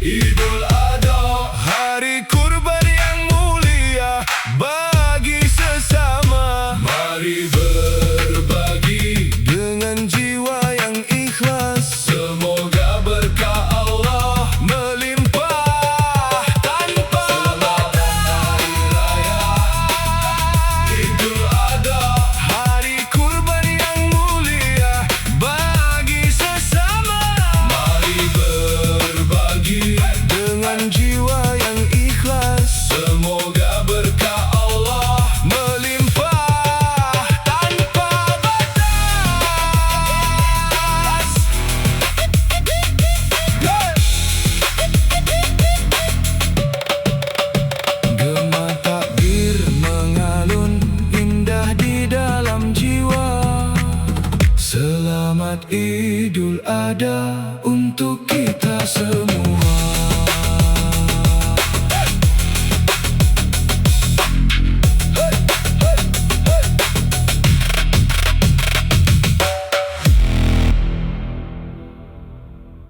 Idul Adha, hari kurban yang mulia bagi sesama. Mari berbagi dengan jiwa yang ikhlas. Semoga berkah Allah melimpah tanpa batas. Hari Raya Idul Adha, hari kurban yang mulia bagi sesama. Mari berbagi dengan jiwa yang ikhlas. Semoga berkah Allah melimpah tanpa batas. Gema takbir mengalun indah di dalam jiwa. Selamat Idul Adha untuk kita semua.